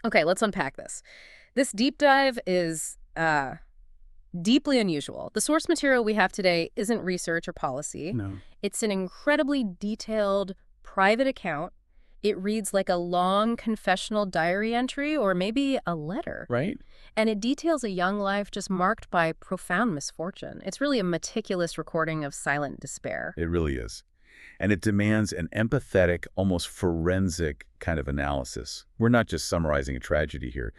Okay, let's unpack this. This deep dive is deeply unusual. The source material we have today isn't research or policy. No. It's an incredibly detailed, private account. It reads like a long confessional diary entry or maybe a letter. Right? And it details a young life just marked by profound misfortune. It's really a meticulous recording of silent despair. It really is. And it demands an empathetic, almost forensic kind of analysis. We're not just summarizing a tragedy here.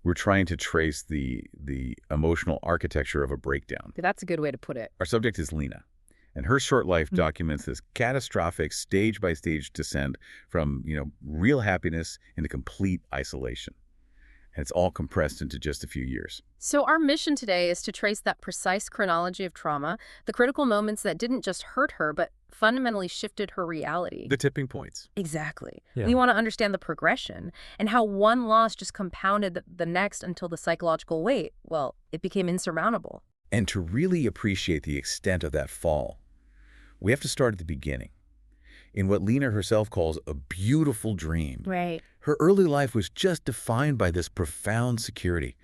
We're trying to trace the emotional architecture of a breakdown. That's a good way to put it. Our subject is Lena, and her short life documents this catastrophic stage-by-stage descent from, real happiness into complete isolation. And it's all compressed into just a few years. So our mission today is to trace that precise chronology of trauma, the critical moments that didn't just hurt her, but fundamentally shifted her reality. The tipping points. Exactly. Yeah. We want to understand the progression and how one loss just compounded the next until the psychological weight, well, it became insurmountable. And to really appreciate the extent of that fall, we have to start at the beginning, in what Lena herself calls a beautiful dream. Right. Her early life was just defined by this profound security.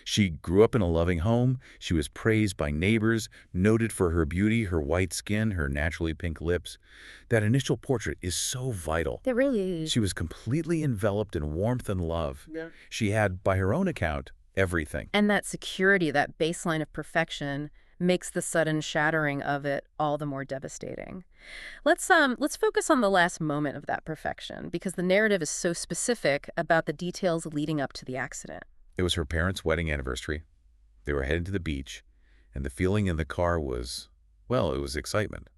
She grew up in a loving home. She was praised by neighbors, noted for her beauty, her white skin, her naturally pink lips. That initial portrait is so vital. It really is. She was completely enveloped in warmth and love. Yeah. She had, by her own account, everything. And that security, that baseline of perfection, makes the sudden shattering of it all the more devastating. Let's focus on the last moment of that perfection, because the narrative is so specific about the details leading up to the accident. It was her parents' wedding anniversary. They were headed to the beach, and the feeling in the car was, well, it was excitement.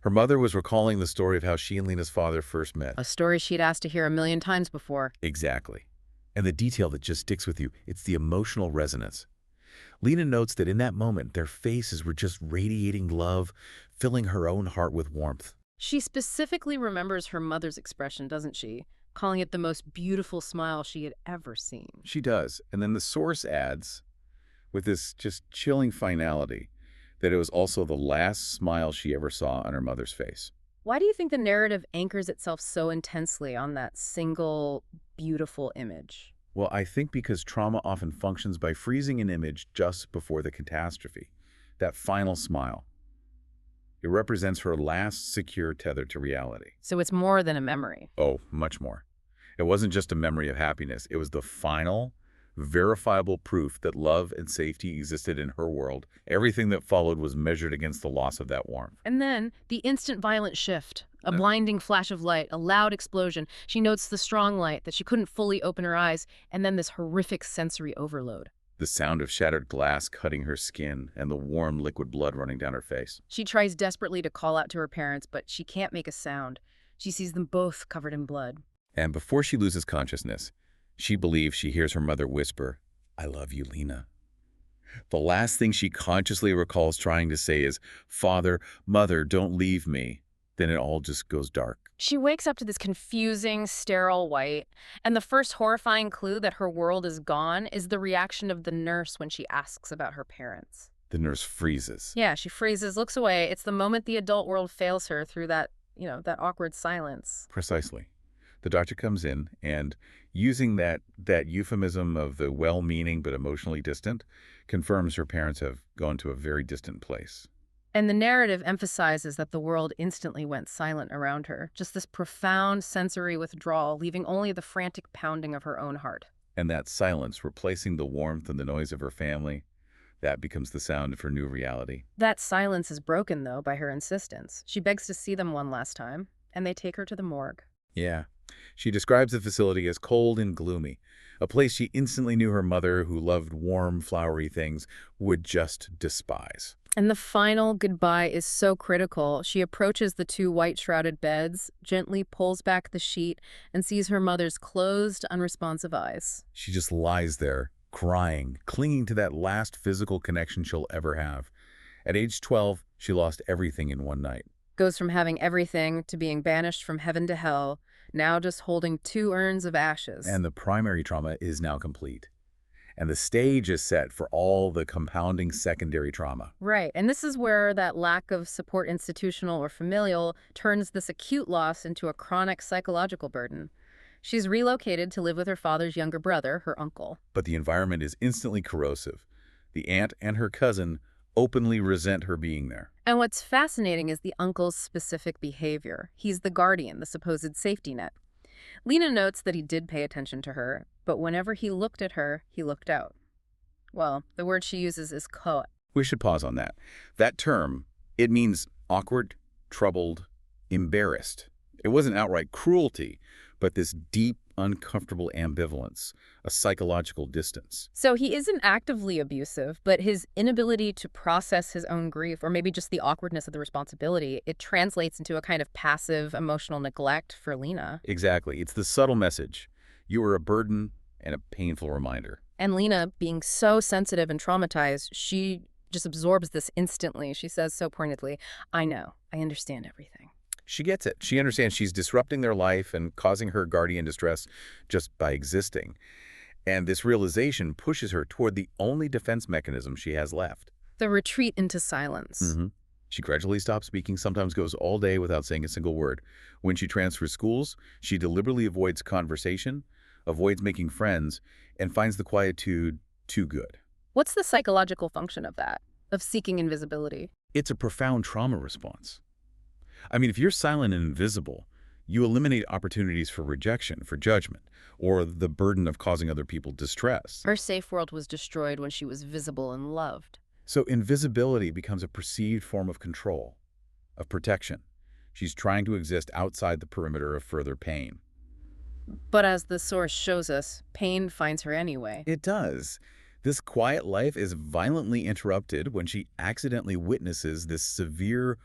Her mother was recalling the story of how she and Lena's father first met. A story she'd asked to hear a million times before. Exactly. And the detail that just sticks with you, it's the emotional resonance. Lena notes that in that moment, their faces were just radiating love, filling her own heart with warmth. She specifically remembers her mother's expression, doesn't she? Calling it the most beautiful smile she had ever seen. She does. And then the source adds, with this just chilling finality, that it was also the last smile she ever saw on her mother's face. Why do you think the narrative anchors itself so intensely on that single, beautiful image? Well, I think because trauma often functions by freezing an image just before the catastrophe. That final smile. It represents her last secure tether to reality. So it's more than a memory. Oh, much more. It wasn't just a memory of happiness. It was the final, verifiable proof that love and safety existed in her world. Everything that followed was measured against the loss of that warmth. And then the instant violent shift, a blinding flash of light, a loud explosion. She notes the strong light, that she couldn't fully open her eyes, and then this horrific sensory overload. The sound of shattered glass cutting her skin and the warm liquid blood running down her face. She tries desperately to call out to her parents, but she can't make a sound. She sees them both covered in blood. And before she loses consciousness, she believes she hears her mother whisper, "I love you, Lena." The last thing she consciously recalls trying to say is, "Father, Mother, don't leave me." Then it all just goes dark. She wakes up to this confusing, sterile white, and the first horrifying clue that her world is gone is the reaction of the nurse when she asks about her parents. The nurse freezes. Yeah, she freezes, looks away. It's the moment the adult world fails her through that awkward silence. Precisely. The doctor comes in and, using that euphemism of the well-meaning but emotionally distant, confirms her parents have gone to a very distant place. And the narrative emphasizes that the world instantly went silent around her, just this profound sensory withdrawal, leaving only the frantic pounding of her own heart. And that silence, replacing the warmth and the noise of her family, that becomes the sound of her new reality. That silence is broken, though, by her insistence. She begs to see them one last time, and they take her to the morgue. Yeah. She describes the facility as cold and gloomy, a place she instantly knew her mother, who loved warm, flowery things, would just despise. And the final goodbye is so critical. She approaches the two white-shrouded beds, gently pulls back the sheet, and sees her mother's closed, unresponsive eyes. She just lies there, crying, clinging to that last physical connection she'll ever have. At age 12, she lost everything in one night. Goes from having everything to being banished from heaven to hell, now just holding two urns of ashes. And the primary trauma is now complete. And the stage is set for all the compounding secondary trauma. Right, and this is where that lack of support, institutional or familial, turns this acute loss into a chronic psychological burden. She's relocated to live with her father's younger brother, her uncle. But the environment is instantly corrosive. The aunt and her cousin openly resent her being there. And what's fascinating is the uncle's specific behavior. He's the guardian, the supposed safety net. Lena notes that he did pay attention to her, but whenever he looked at her, he looked out. Well, the word she uses is "koa." We should pause on that. That term, it means awkward, troubled, embarrassed. It wasn't outright cruelty, but this deep, uncomfortable ambivalence, a psychological distance. So he isn't actively abusive, but his inability to process his own grief, or maybe just the awkwardness of the responsibility, it translates into a kind of passive emotional neglect for Lena. Exactly. It's the subtle message. You are a burden and a painful reminder. And Lena, being so sensitive and traumatized, she just absorbs this instantly. She says so pointedly, "I know. I understand everything." She gets it. She understands she's disrupting their life and causing her guardian distress just by existing. And this realization pushes her toward the only defense mechanism she has left. The retreat into silence. She gradually stops speaking, sometimes goes all day without saying a single word. When she transfers schools, she deliberately avoids conversation, avoids making friends, and finds the quietude too good. What's the psychological function of that, of seeking invisibility? It's a profound trauma response. I mean, if you're silent and invisible, you eliminate opportunities for rejection, for judgment, or the burden of causing other people distress. Her safe world was destroyed when she was visible and loved. So invisibility becomes a perceived form of control, of protection. She's trying to exist outside the perimeter of further pain. But as the source shows us, pain finds her anyway. It does. This quiet life is violently interrupted when she accidentally witnesses this severe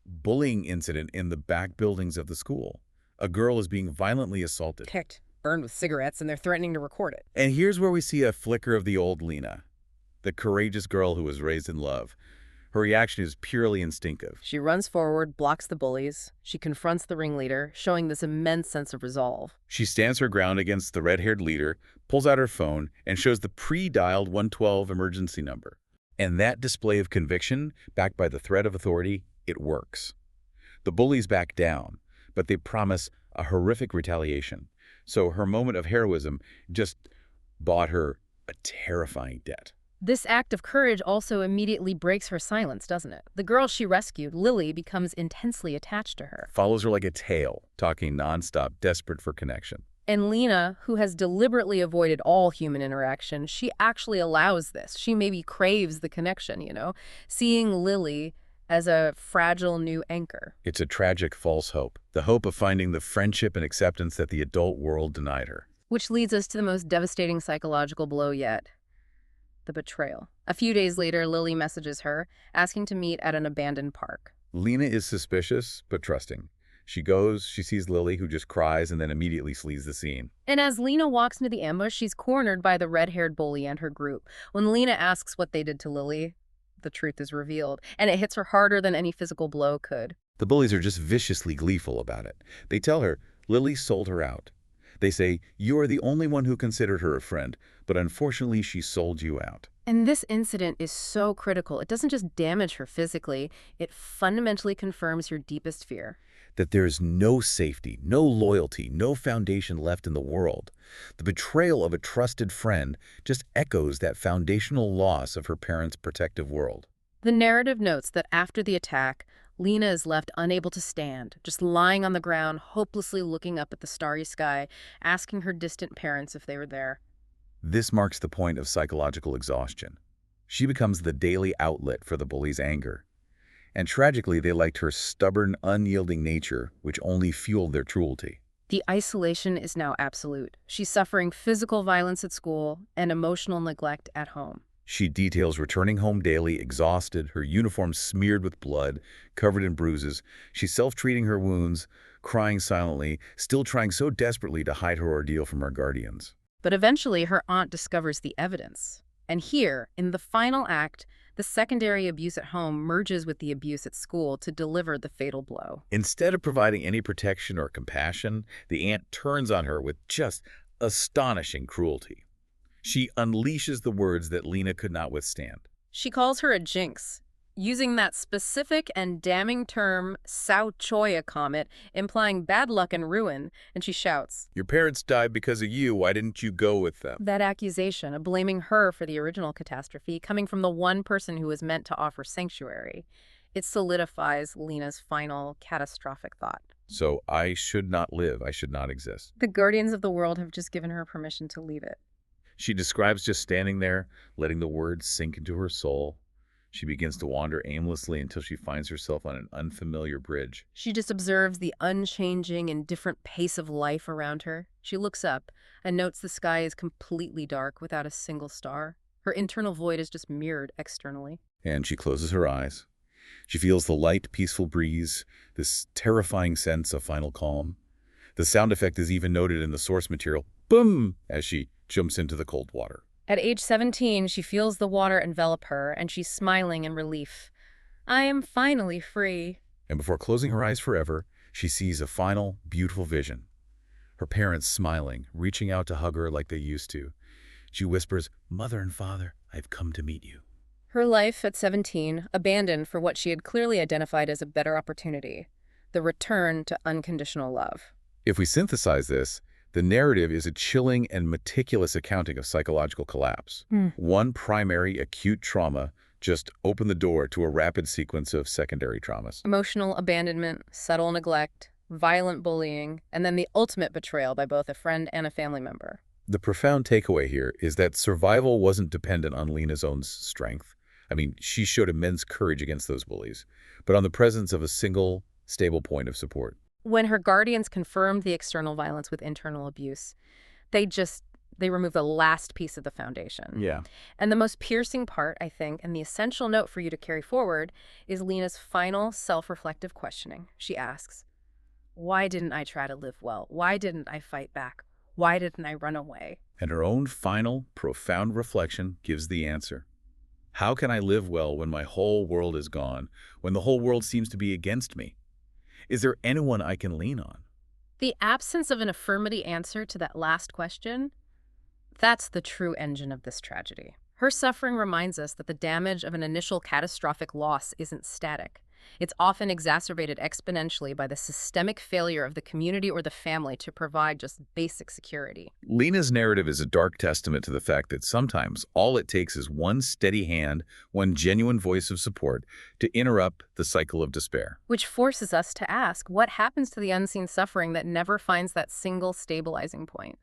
bullying incident in the back buildings of the school. A girl is being violently assaulted. Kicked, burned with cigarettes, and they're threatening to record it. And here's where we see a flicker of the old Lena, the courageous girl who was raised in love. Her reaction is purely instinctive. She runs forward, blocks the bullies. She confronts the ringleader, showing this immense sense of resolve. She stands her ground against the red-haired leader, pulls out her phone, and shows the pre-dialed 112 emergency number. And that display of conviction, backed by the threat of authority, it works. The bullies back down, but they promise a horrific retaliation. So her moment of heroism just bought her a terrifying debt. This act of courage also immediately breaks her silence, doesn't it? The girl she rescued, Lily, becomes intensely attached to her. Follows her like a tail, talking nonstop, desperate for connection. And Lena, who has deliberately avoided all human interaction, she actually allows this. She maybe craves the connection, seeing Lily as a fragile new anchor. It's a tragic false hope, the hope of finding the friendship and acceptance that the adult world denied her. Which leads us to the most devastating psychological blow yet. The betrayal. A few days later, Lily messages her, asking to meet at an abandoned park. Lena is suspicious, but trusting. She goes, she sees Lily, who just cries and then immediately flees the scene. And as Lena walks into the ambush, she's cornered by the red-haired bully and her group. When Lena asks what they did to Lily, the truth is revealed, and it hits her harder than any physical blow could. The bullies are just viciously gleeful about it. They tell her, Lily sold her out. They say, you are the only one who considered her a friend, but unfortunately she sold you out. And this incident is so critical. It doesn't just damage her physically, it fundamentally confirms your deepest fear. That there is no safety, no loyalty, no foundation left in the world. The betrayal of a trusted friend just echoes that foundational loss of her parents' protective world. The narrative notes that after the attack, Lena is left unable to stand, just lying on the ground, hopelessly looking up at the starry sky, asking her distant parents if they were there. This marks the point of psychological exhaustion. She becomes the daily outlet for the bully's anger. And tragically, they liked her stubborn, unyielding nature, which only fueled their cruelty. The isolation is now absolute. She's suffering physical violence at school and emotional neglect at home. She details returning home daily, exhausted, her uniform smeared with blood, covered in bruises. She's self-treating her wounds, crying silently, still trying so desperately to hide her ordeal from her guardians. But eventually, her aunt discovers the evidence. And here, in the final act, the secondary abuse at home merges with the abuse at school to deliver the fatal blow. Instead of providing any protection or compassion, the aunt turns on her with just astonishing cruelty. She unleashes the words that Lena could not withstand. She calls her a jinx, using that specific and damning term, Sao Choya comet, implying bad luck and ruin, and she shouts. Your parents died because of you. Why didn't you go with them? That accusation of blaming her for the original catastrophe coming from the one person who was meant to offer sanctuary. It solidifies Lena's final catastrophic thought. So I should not live. I should not exist. The guardians of the world have just given her permission to leave it. She describes just standing there, letting the words sink into her soul. She begins to wander aimlessly until she finds herself on an unfamiliar bridge. She just observes the unchanging and different pace of life around her. She looks up and notes the sky is completely dark without a single star. Her internal void is just mirrored externally. And she closes her eyes. She feels the light, peaceful breeze, this terrifying sense of final calm. The sound effect is even noted in the source material, boom, as she jumps into the cold water. At age 17, she feels the water envelop her, and she's smiling in relief. I am finally free. And before closing her eyes forever, she sees a final, beautiful vision. Her parents smiling, reaching out to hug her like they used to. She whispers, "Mother and Father, I've come to meet you." Her life at 17, abandoned for what she had clearly identified as a better opportunity, the return to unconditional love. If we synthesize this, the narrative is a chilling and meticulous accounting of psychological collapse. One primary acute trauma just opened the door to a rapid sequence of secondary traumas. Emotional abandonment, subtle neglect, violent bullying, and then the ultimate betrayal by both a friend and a family member. The profound takeaway here is that survival wasn't dependent on Lena's own strength. I mean, she showed immense courage against those bullies, but on the presence of a single, stable point of support. When her guardians confirmed the external violence with internal abuse, they removed the last piece of the foundation. Yeah. And the most piercing part, I think, and the essential note for you to carry forward, is Lena's final self-reflective questioning. She asks, why didn't I try to live well? Why didn't I fight back? Why didn't I run away? And her own final, profound reflection gives the answer. How can I live well when my whole world is gone, when the whole world seems to be against me? Is there anyone I can lean on? The absence of an affirmative answer to that last question, that's the true engine of this tragedy. Her suffering reminds us that the damage of an initial catastrophic loss isn't static. It's often exacerbated exponentially by the systemic failure of the community or the family to provide just basic security. Lena's narrative is a dark testament to the fact that sometimes all it takes is one steady hand, one genuine voice of support to interrupt the cycle of despair. Which forces us to ask, what happens to the unseen suffering that never finds that single stabilizing point?